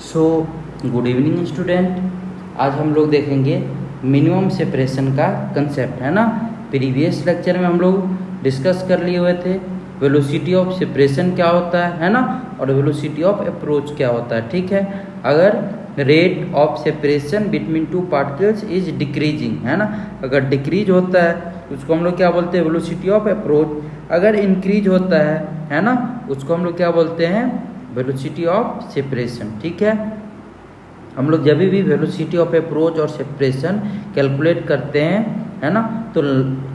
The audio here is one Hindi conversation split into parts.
So good evening student. आज हम लोग देखेंगे मिनिमम सेपरेशन का कंसेप्ट, है ना। प्रीवियस लेक्चर में हम लोग डिस्कस कर लिए हुए थे वेलोसिटी ऑफ सेपरेशन क्या होता है ना, और वेलोसिटी ऑफ अप्रोच क्या होता है। ठीक है, अगर rate of separation between two particles is decreasing, है ना, अगर डिक्रीज होता है उसको हम लोग क्या बोलते हैं, वेलोसिटी ऑफ अप्रोच। अगर इंक्रीज होता है ना, उसको हम लोग क्या बोलते हैं, वेलोसिटी ऑफ सेपरेशन। ठीक है, हम लोग जब भी वेलोसिटी ऑफ अप्रोच और सेपरेशन कैलकुलेट करते हैं, है ना, तो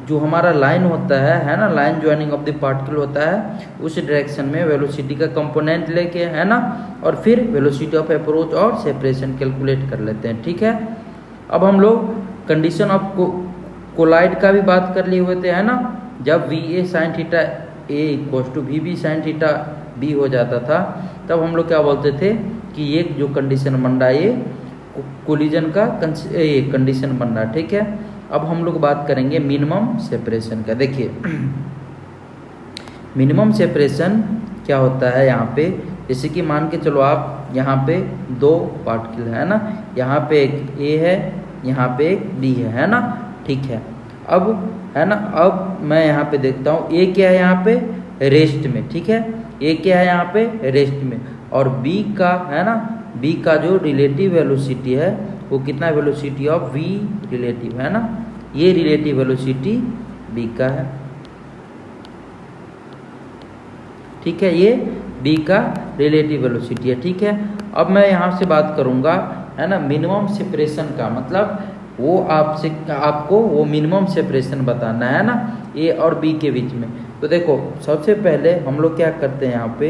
जो हमारा लाइन होता है ना, line joining of the particle होता है, उस डायरेक्शन में वेलोसिटी का कंपोनेंट लेके, है ना, और फिर वेलोसिटी ऑफ अप्रोच और सेपरेशन कैलकुलेट कर लेते हैं। ठीक है, अब हम लोग कंडीशन ऑफ कोलाइड का भी बात कर लिए हुए थे, है ना। जब V A sine theta A equals to V B sine theta B हो जाता था, तब हम लोग क्या बोलते थे कि ये जो कंडीशन बन रहा है ये कोलिजन का कंडीशन बन रहा है। ठीक है, अब हम लोग बात करेंगे मिनिमम सेपरेशन का। देखिए मिनिमम सेपरेशन क्या होता है यहाँ पे, जैसे कि मान के चलो आप यहाँ पे दो पार्टिकल है ना, यहाँ पे एक ए है, यहाँ पे एक बी है ना। ठीक है, अब है ना, अब मैं यहाँ पे देखता हूँ ए क्या है यहाँ पे, रेस्ट में। ठीक है, ए क्या है यहाँ पे, रेस्ट में, और बी का है ना, बी का जो रिलेटिव वेलोसिटी है वो कितना, वेलोसिटी ऑफ वी रिलेटिव, है ना, ये रिलेटिव वेलोसिटी बी का है। ठीक है, ये बी का रिलेटिव वेलोसिटी है। ठीक है, अब मैं यहाँ से बात करूँगा, है ना, मिनिमम सेपरेशन का मतलब वो आपको वो मिनिमम सेपरेशन बताना है ना ए और बी के बीच में। तो देखो सबसे पहले हम लोग क्या करते हैं यहाँ पे,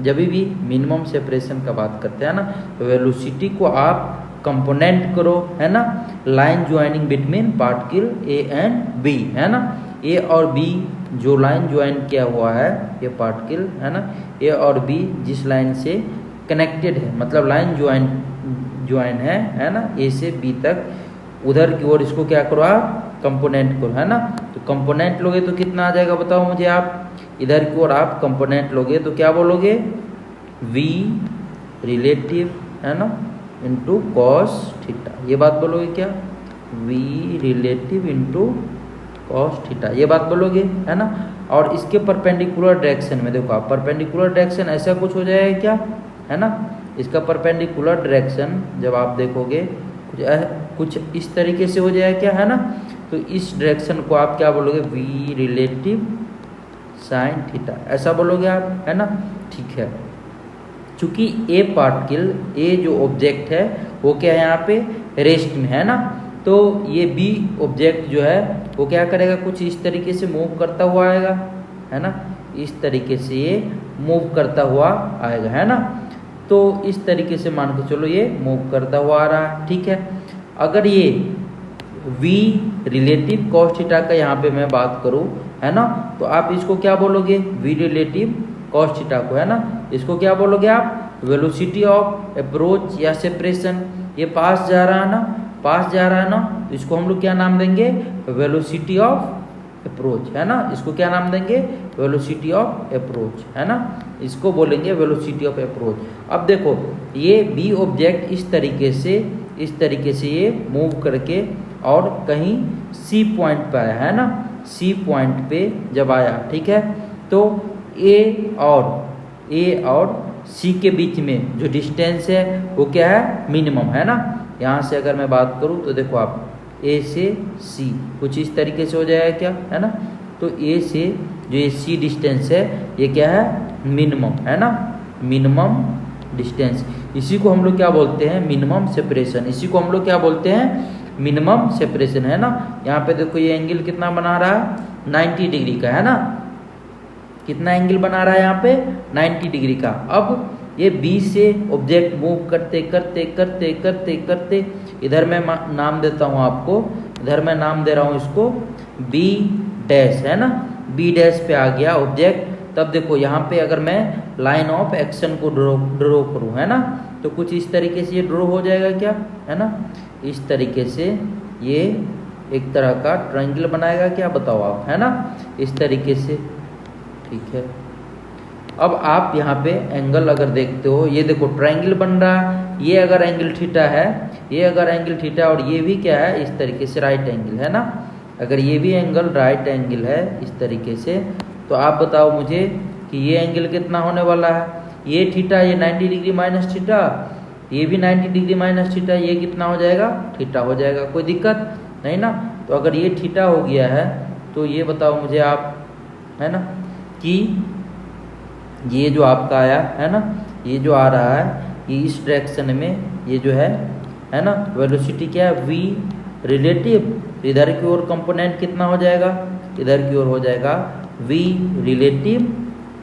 जब भी मिनिमम सेपरेशन का बात करते हैं ना, तो वेलोसिटी को आप कंपोनेंट करो, है ना, line joining between particle A and B, है ना। ए और बी जो लाइन ज्वाइन किया हुआ है ये पार्टिकल, है ना, ए और बी जिस लाइन से कनेक्टेड है, मतलब लाइन ज्वाइन है ना, ए से बी तक, उधर की ओर इसको क्या करो आप, कंपोनेंट करो, है ना। तो कंपोनेंट लोगे तो कितना आ जाएगा बताओ मुझे आप, इधर की ओर आप कंपोनेंट लोगे तो क्या बोलोगे, v रिलेटिव, है ना, इंटू कॉस थीटा, ये बात बोलोगे क्या, v relative into cos theta, ये बात बोलोगे, है ना। और इसके परपेंडिकुलर डायरेक्शन में देखो आप, परपेंडिकुलर डायरेक्शन ऐसा कुछ हो जाएगा क्या, है ना, इसका परपेंडिकुलर डायरेक्शन जब आप देखोगे कुछ इस तरीके से हो जाएगा क्या, है ना। तो इस डायरेक्शन को आप क्या बोलोगे, v रिलेटिव साइन थीटा, ऐसा बोलोगे आप, है ना। ठीक है, चूंकि ए पार्टिकल, ए जो ऑब्जेक्ट है वो क्या है यहाँ पे रेस्ट में, है ना, तो ये बी ऑब्जेक्ट जो है वो क्या करेगा, कुछ इस तरीके से मूव करता हुआ आएगा, है ना, इस तरीके से ये मूव करता हुआ आएगा, है ना। तो इस तरीके से मान के चलो ये मूव करता हुआ आ रहा है। ठीक है, अगर ये v रिलेटिव कॉस थीटा का यहाँ पे मैं बात करूँ, है ना, तो आप इसको क्या बोलोगे, v रिलेटिव कॉस थीटा को, है ना, इसको क्या बोलोगे आप, वेलोसिटी ऑफ अप्रोच या सेपरेशन। ये पास जा रहा है ना, पास जा रहा है ना, तो इसको हम लोग क्या नाम देंगे, वेलोसिटी ऑफ अप्रोच, है ना, इसको क्या नाम देंगे, वेलोसिटी ऑफ अप्रोच, है ना, इसको बोलेंगे वेलोसिटी ऑफ अप्रोच। अब देखो ये बी ऑब्जेक्ट इस तरीके से ये मूव करके और कहीं सी पॉइंट पे आया, है ना, सी पॉइंट पे जब आया, ठीक है, तो ए और सी के बीच में जो डिस्टेंस है वो क्या है, मिनिमम, है ना। यहाँ से अगर मैं बात करूँ तो देखो आप ए से सी कुछ इस तरीके से हो जाएगा क्या, है ना, तो ए से जो ये सी डिस्टेंस है ये क्या है, मिनिमम, है ना, मिनिमम डिस्टेंस, इसी को हम लोग क्या बोलते हैं, मिनिमम सेपरेशन, इसी को हम लोग क्या बोलते हैं, मिनिमम सेपरेशन, है ना। यहाँ पे देखो ये एंगल कितना बना रहा है, 90 डिग्री का, है ना, कितना एंगल बना रहा है यहाँ पे, 90 डिग्री का। अब ये बी से ऑब्जेक्ट मूव करते करते करते करते करते, इधर मैं नाम देता हूँ आपको, इधर मैं नाम दे रहा हूँ इसको बी डैश, है ना, बी डैश पे आ गया ऑब्जेक्ट। तब देखो यहाँ पे अगर मैं लाइन ऑफ एक्शन को ड्रॉ करूँ, है ना, तो कुछ इस तरीके से ये ड्रॉ हो जाएगा क्या, है ना, इस तरीके से ये एक तरह का ट्रायंगल बनाएगा क्या, बताओ आप, है ना, इस तरीके से। ठीक है, अब आप यहाँ पे एंगल अगर देखते हो, ये देखो ट्रायंगल बन रहा, ये अगर एंगल थीटा है, ये अगर एंगल थीटा और ये भी क्या है, इस तरीके से राइट एंगल है ना। अगर ये भी एंगल राइट एंगल है इस तरीके से, तो आप बताओ मुझे कि ये एंगल कितना होने वाला है। ये थीटा, ये 90 डिग्री माइनस थीटा, ये भी 90 डिग्री माइनस थीटा, ये कितना हो जाएगा, थीटा हो जाएगा। कोई दिक्कत नहीं ना। तो अगर ये थीटा हो गया है तो ये बताओ मुझे आप, है ना, कि ये जो आपका आया है ना, ये जो आ रहा है, ये इस डायरेक्शन में ये जो है ना, वेलोसिटी क्या है, v रिलेटिव। इधर की ओर कंपोनेंट कितना हो जाएगा, इधर की ओर हो जाएगा v रिलेटिव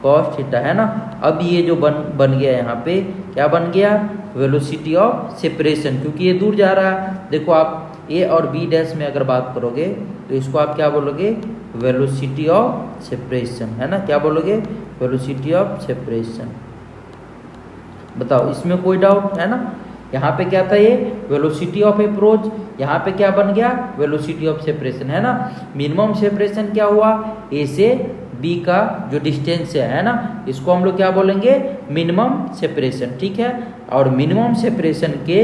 कॉस थीटा, है ना। अब ये जो बन गया यहाँ पे, क्या बन गया, वेलोसिटी ऑफ सेपरेशन, क्योंकि ये दूर जा रहा है। देखो आप a और b डैश में अगर बात करोगे तो इसको आप क्या बोलोगे, वेलोसिटी ऑफ सेपरेशन, है ना। क्या बोलोगे, वेलोसिटी ऑफ सेपरेशन। बताओ, इसमें कोई डाउट है ना। यहाँ पे क्या था, ये वेलोसिटी ऑफ अप्रोच, यहाँ पे क्या बन गया, वेलोसिटी ऑफ सेपरेशन, है ना। मिनिमम सेपरेशन क्या हुआ, ए से बी का जो डिस्टेंस है ना, इसको हम लोग क्या बोलेंगे, मिनिमम सेपरेशन, ठीक है। और मिनिमम सेपरेशन के,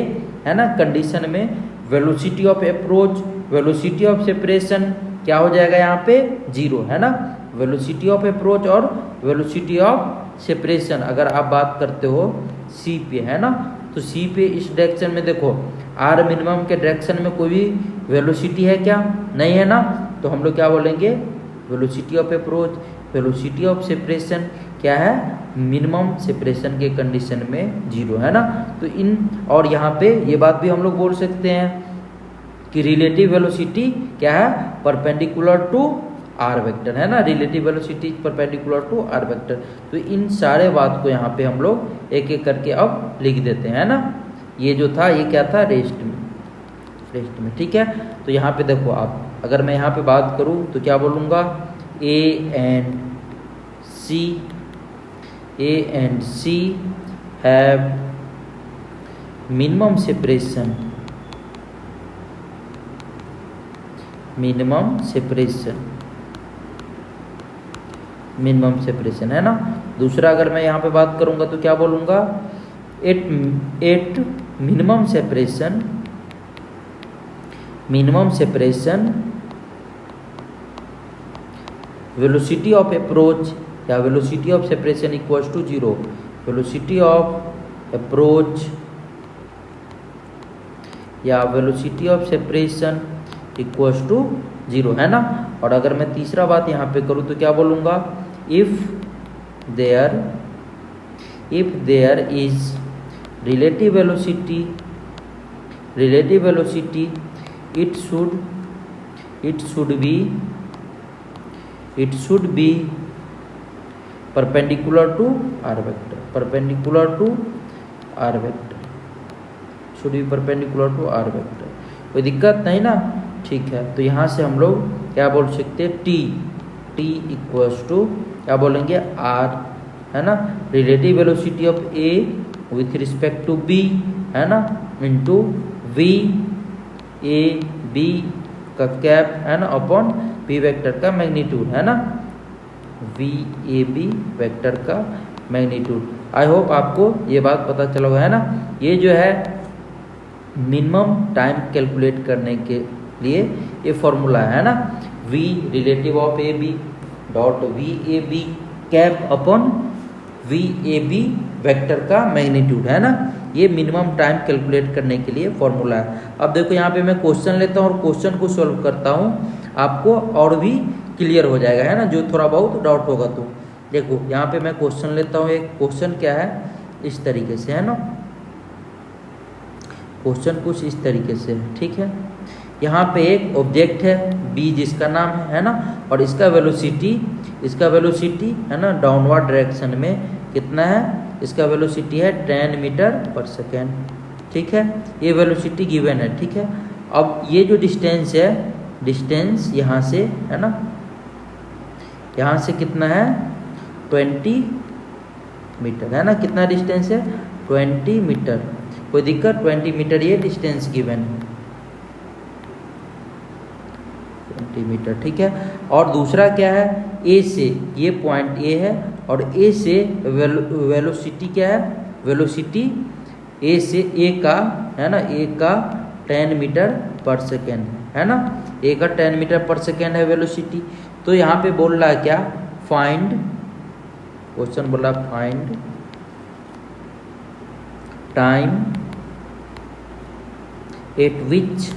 है ना, कंडीशन में velocity of approach, velocity of separation क्या हो जाएगा यहाँ पे, जीरो, है ना। वेलोसिटी ऑफ अप्रोच और वेलोसिटी ऑफ सेपरेशन अगर आप बात करते हो सी पे, है ना, तो सी पे इस डायरेक्शन में देखो, आर मिनिमम के डायरेक्शन में कोई भी वेलोसिटी है क्या, नहीं है ना। तो हम लोग क्या बोलेंगे, velocity of approach, velocity of separation क्या है, मिनिमम सेपरेशन के कंडीशन में जीरो, है ना। तो इन, और यहाँ पे ये बात भी हम लोग बोल सकते हैं कि रिलेटिव वेलोसिटी क्या है, परपेंडिकुलर टू आर वेक्टर, है ना। Relative velocity perpendicular to R vector. तो इन सारे बात को यहाँ पे हम लोग एक एक करके अब लिख देते हैं, है ना। ये जो था ये क्या था, रेस्ट में, ठीक है। तो यहाँ पे देखो आप, अगर मैं यहाँ पे बात करूँ तो क्या बोलूँगा, A and C have minimum separation, minimum separation, है ना। दूसरा अगर मैं यहाँ पे बात करूँगा तो क्या बोलूँगा, at minimum separation velocity of approach या velocity of separation equals to zero. Velocity of approach या velocity of separation equals to zero, है ना। और अगर मैं तीसरा बात यहाँ पे करूँ तो क्या बोलूँगा, if there is relative velocity it should be perpendicular to r vector, should be perpendicular to r vector। कोई दिक्कत नहीं ना, ठीक है। तो यहाँ से हम लोग क्या बोल सकते हैं, t इक्वल्स टू क्या बोलेंगे, r, है ना, relative velocity of a with respect to b, है ना, इंटू v a b का कैप, है ना, अपॉन p वेक्टर का मैग्नीट्यूड, है ना, v a b वेक्टर का मैग्नीट्यूड। आई होप आपको ये बात पता चला होगा, है ना। ये जो है मिनिमम टाइम कैलकुलेट करने के लिए ये फॉर्मूला है ना, v relative of A B dot V A B cap upon V A B vector का मैग्नीट्यूड, है ना। ये मिनिमम टाइम कैलकुलेट करने के लिए फॉर्मूला है। अब देखो यहाँ पे मैं क्वेश्चन लेता हूँ और क्वेश्चन को सॉल्व करता हूँ, आपको और भी क्लियर हो जाएगा, है ना, जो थोड़ा बहुत डाउट होगा। तो देखो यहाँ पे मैं क्वेश्चन लेता हूँ, एक क्वेश्चन क्या है, इस तरीके से, है ना, क्वेश्चन कुछ इस तरीके से है, ठीक है। यहाँ पे एक ऑब्जेक्ट है बी जिसका नाम है ना, और इसका वेलोसिटी है ना, डाउनवर्ड डायरेक्शन में कितना है, इसका वेलोसिटी है 10 मीटर पर सेकेंड, ठीक है। ये वेलोसिटी गिवन है, ठीक है। अब ये जो डिस्टेंस है, डिस्टेंस यहाँ से, है ना, यहाँ से कितना है 20 मीटर, है ना। कितना डिस्टेंस है 20 मीटर। कोई दिक्कत, 20 मीटर ये डिस्टेंस गिवन है, 20 मीटर, ठीक है। और दूसरा क्या है, ए से, ये पॉइंट ए है और ए से वेलोसिटी क्या है, वेलोसिटी ए से ए का है ना, ए का 10 मीटर पर सेकेंड है ना, ए का 10 मीटर पर सेकेंड है वेलोसिटी। तो यहाँ पे बोल रहा है क्या, फाइंड, क्वेश्चन बोल रहा है find time eight which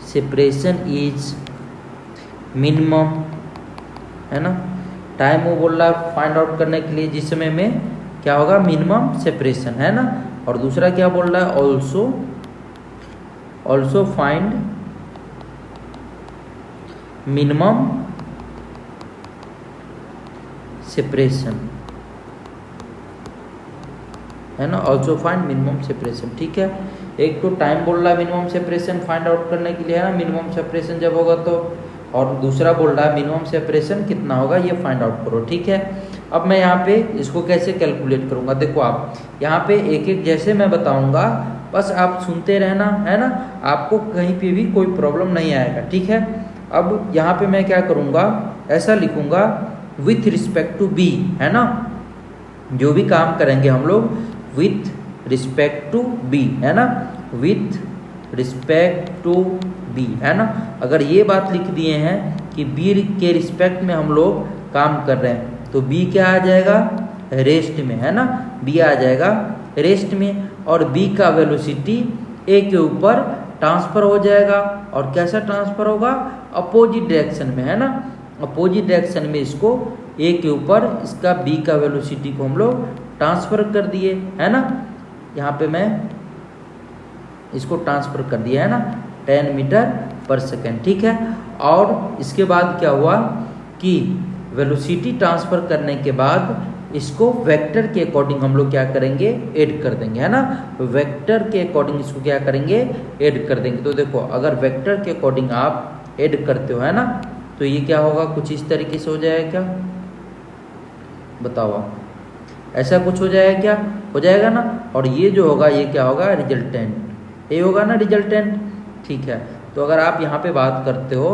separation is minimum, है ना। टाइम वो बोल रहा है फाइंड आउट करने के लिए जिस समय में क्या होगा, मिनिमम सेपरेशन, है ना। और दूसरा क्या बोल रहा है, ऑल्सो फाइंड मिनिमम सेपरेशन, है ना, ऑल्सो फाइंड मिनिमम सेपरेशन। ठीक है, एक तो टाइम बोल रहा है मिनिमम सेपरेशन फाइंड आउट करने के लिए, है ना, मिनिमम सेपरेशन जब होगा तो, और दूसरा बोल रहा है मिनिमम सेपरेशन कितना होगा ये फाइंड आउट करो। ठीक है, अब मैं यहाँ पे इसको कैसे कैलकुलेट करूँगा, देखो आप यहाँ पे एक एक जैसे मैं बताऊँगा, बस आप सुनते रहना, है ना, आपको कहीं पे भी कोई प्रॉब्लम नहीं आएगा। ठीक है, अब यहाँ पे मैं क्या करूँगा, ऐसा लिखूँगा विथ रिस्पेक्ट टू बी, है ना, जो भी काम करेंगे हम लोग विथ रिस्पेक्ट टू बी, है ना, विथ रिस्पेक्ट टू बी, है ना। अगर ये बात लिख दिए हैं कि बी के रिस्पेक्ट में हम लोग काम कर रहे हैं, तो बी क्या आ जाएगा, रेस्ट में, है ना, बी आ जाएगा रेस्ट में, और बी का वेलोसिटी ए के ऊपर ट्रांसफर हो जाएगा। और कैसा ट्रांसफर होगा, अपोजिट डायरेक्शन में, है ना, अपोजिट डायरेक्शन में इसको ए के ऊपर इसका बी का वेलोसिटी को हम लोग ट्रांसफर कर दिए, है ना। यहाँ पे मैं इसको ट्रांसफर कर दिया, है ना, 10 मीटर पर सेकेंड। ठीक है, और इसके बाद क्या हुआ कि वेलोसिटी ट्रांसफर करने के बाद इसको वेक्टर के अकॉर्डिंग हम लोग क्या करेंगे, ऐड कर देंगे, है ना, वेक्टर के अकॉर्डिंग इसको क्या करेंगे, ऐड कर देंगे। तो देखो अगर वेक्टर के अकॉर्डिंग आप ऐड करते हो, है ना, तो ये क्या होगा, कुछ इस तरीके से हो जाएगा, क्या बताओ आप, ऐसा कुछ हो जाएगा क्या, हो जाएगा ना। और ये जो होगा ये क्या होगा, रिजल्टेंट, ये होगा ना रिजल्टेंट। ठीक है, तो अगर आप यहाँ पे बात करते हो,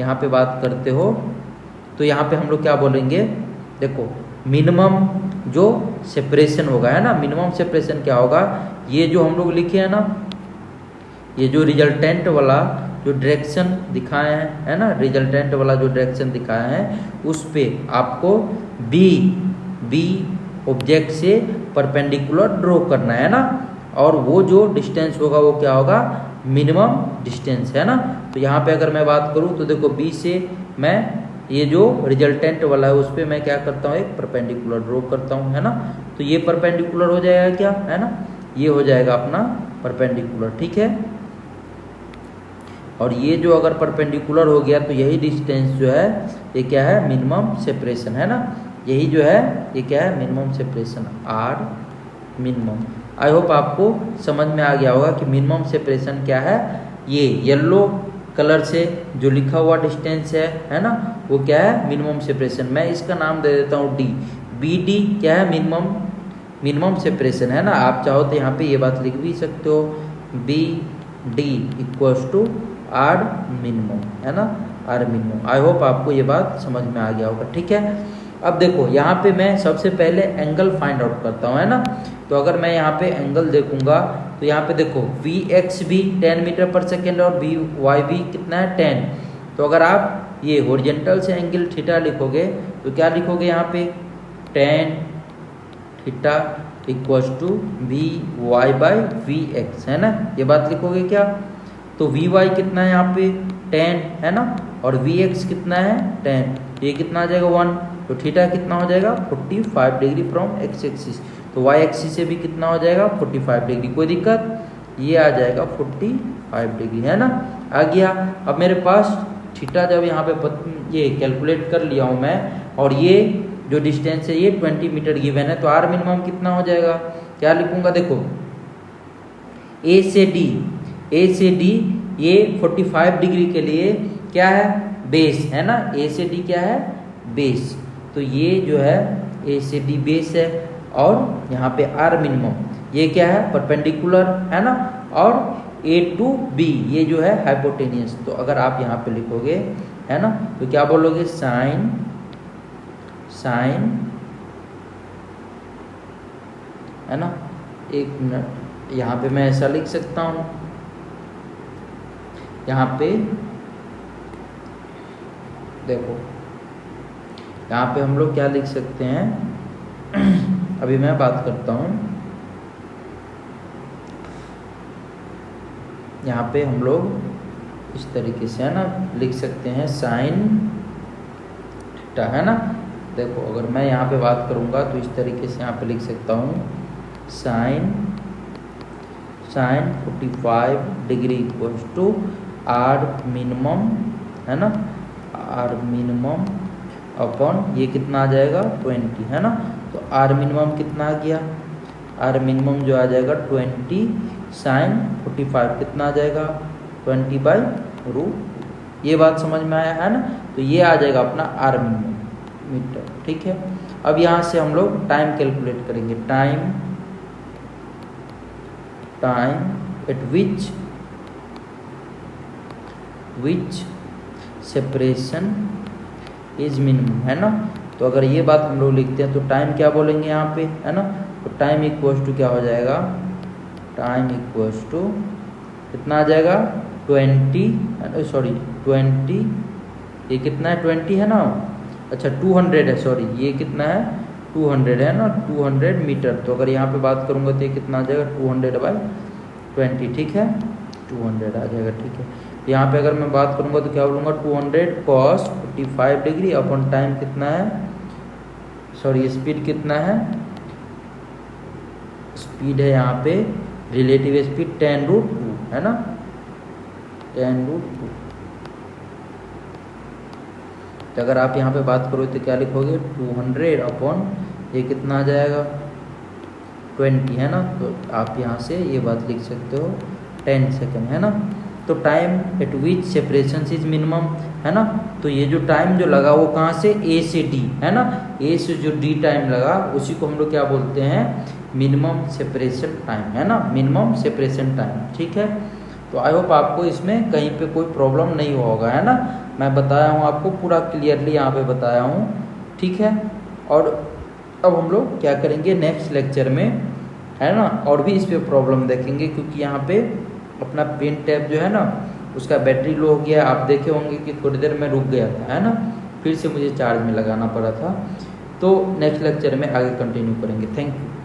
यहाँ पे बात करते हो, तो यहाँ पे हम लोग क्या बोलेंगे, देखो मिनिमम जो सेपरेशन होगा, है ना, मिनिमम सेपरेशन क्या होगा, ये जो हम लोग लिखे हैं ना, ये जो रिजल्टेंट वाला जो डायरेक्शन दिखाए हैं, है ना, रिजल्टेंट वाला जो डायरेक्शन दिखाए हैं उस पे आपको बी ऑब्जेक्ट से परपेंडिकुलर ड्रॉ करना है ना, और वो जो डिस्टेंस होगा वो क्या होगा, मिनिमम डिस्टेंस, है ना। तो यहाँ पे अगर मैं बात करूँ तो देखो बी से मैं ये जो रिजल्टेंट वाला है उस पर मैं क्या करता हूँ, एक परपेंडिकुलर ड्रॉ करता हूँ, है ना। तो ये परपेंडिकुलर हो जाएगा क्या, है ना, ये हो जाएगा अपना परपेंडिकुलर। ठीक है, और ये जो अगर परपेंडिकुलर हो गया तो यही डिस्टेंस जो है ये क्या है, मिनिमम सेपरेशन, है ना, यही जो है ये क्या है, minimum separation, R minimum. I hope आपको समझ में आ गया होगा कि मिनिमम सेपरेशन क्या है। ये येलो कलर से जो लिखा हुआ डिस्टेंस है ना, वो क्या है, मिनिमम सेपरेशन। मैं इसका नाम दे देता हूँ डी, बी डी क्या है, मिनिमम सेपरेशन, है ना। आप चाहो तो यहाँ पे ये बात लिख भी सकते हो, B D equals to R minimum, है ना, आर मिनिमम। आई होप आपको ये बात समझ में आ गया होगा। ठीक है, अब देखो यहाँ पे मैं सबसे पहले एंगल फाइंड आउट करता हूँ, है ना। तो अगर मैं यहाँ पे एंगल देखूंगा तो यहाँ पे देखो वी एक्स भी 10 मीटर पर सेकेंड और वी वाई भी कितना है, 10। तो अगर आप ये हॉरिजॉन्टल से एंगल थीटा लिखोगे तो क्या लिखोगे यहाँ पे, 10 theta equals to V Y by V X, है ना, ये बात लिखोगे क्या। तो वी वाई कितना है यहाँ पे 10, है ना, और वी एक्स कितना है 10, ये कितना आ जाएगा 1। तो थीटा कितना हो जाएगा 45 डिग्री फ्रॉम एक्स एक्सिस। तो वाई एक्सिस से भी कितना हो जाएगा 45 डिग्री, कोई दिक्कत, ये आ जाएगा 45 डिग्री, है ना, आ गया। अब मेरे पास थीटा जब यहाँ पे ये कैलकुलेट कर लिया हूँ मैं, और ये जो डिस्टेंस है ये 20 मीटर गिवन है, तो आर मिनिमम कितना हो जाएगा, क्या लिखूंगा, देखो ए से डी ये 45 डिग्री के लिए क्या है, बेस, है ना, ए से डी क्या है, बेस। तो ये जो है ए से डी बेस है, और यहाँ पे आर मिनिमम ये क्या है, परपेंडिकुलर, है ना, और ए टू बी, ये जो है हाइपोटेनियस। तो अगर आप यहाँ पे लिखोगे है ना, तो क्या बोलोगे, साइन है ना, एक मिनट, यहाँ पे मैं ऐसा लिख सकता हूँ, यहाँ पे देखो, यहाँ पे हम लोग क्या लिख सकते हैं, अभी मैं बात करता हूँ, यहाँ पे हम लोग इस तरीके से है ना लिख सकते हैं साइन थीटा, है ना। देखो अगर मैं यहाँ पे बात करूँगा तो इस तरीके से यहाँ पे लिख सकता हूँ sine 45 degree equals to R minimum, है ना, आर मिनिमम अपॉन ये कितना आ जाएगा 20, है ना। तो आर मिनिमम कितना आ गया, आर मिनिमम जो आ जाएगा 20 साइन 45 कितना आ जाएगा 20/√। ये बात समझ में आया है ना। तो ये आ जाएगा अपना आर मिनिमम मीटर, ठीक है। अब यहाँ से हम लोग टाइम कैलकुलेट करेंगे, time eight which separation is minimum, है ना। तो अगर ये बात हम लोग लिखते हैं तो टाइम क्या बोलेंगे यहाँ पे, है ना। तो टाइम इक्वल्स टू क्या हो जाएगा, टाइम इक्वल्स टू कितना आ जाएगा 20, सॉरी 20, ये कितना है 20 है ना, अच्छा 200 है, सॉरी ये कितना है 200 है ना, 200 मीटर। तो अगर यहाँ पे बात करूँगा तो ये कितना आ जाएगा 200/20, ठीक है, 200 आ जाएगा, ठीक है। यहाँ पे अगर मैं बात करूँगा तो क्या बोलूँगा 200 cos 45 डिग्री अपॉन टाइम कितना है, सॉरी स्पीड कितना है, स्पीड है यहाँ पे रिलेटिव स्पीड 10√2, है ना, 10√2। तो अगर आप यहाँ पे बात करो तो क्या लिखोगे 200 अपॉन ये कितना आ जाएगा 20, है ना। तो आप यहाँ से ये बात लिख सकते हो 10 सेकेंड, है ना। तो time eight which separation is minimum, है ना। तो ये जो टाइम जो लगा वो कहाँ से, ए से डी, है ना, ए से जो डी टाइम लगा उसी को हम लोग क्या बोलते हैं, मिनिमम सेपरेशन टाइम, है ना, मिनिमम सेपरेशन टाइम, ठीक है। तो आई होप आपको इसमें कहीं पे कोई प्रॉब्लम नहीं होगा, है ना। मैं बताया हूँ आपको पूरा क्लियरली यहाँ पे बताया हूँ, ठीक है। और अब हम लोग क्या करेंगे नेक्स्ट लेक्चर में, है ना, और भी इस पे प्रॉब्लम देखेंगे, क्योंकि यहाँ पे अपना पेन टैब जो है ना उसका बैटरी लो हो गया, आप देखे होंगे कि थोड़ी देर में रुक गया था, है ना, फिर से मुझे चार्ज में लगाना पड़ा था। तो नेक्स्ट लेक्चर में आगे कंटिन्यू करेंगे। Thank you.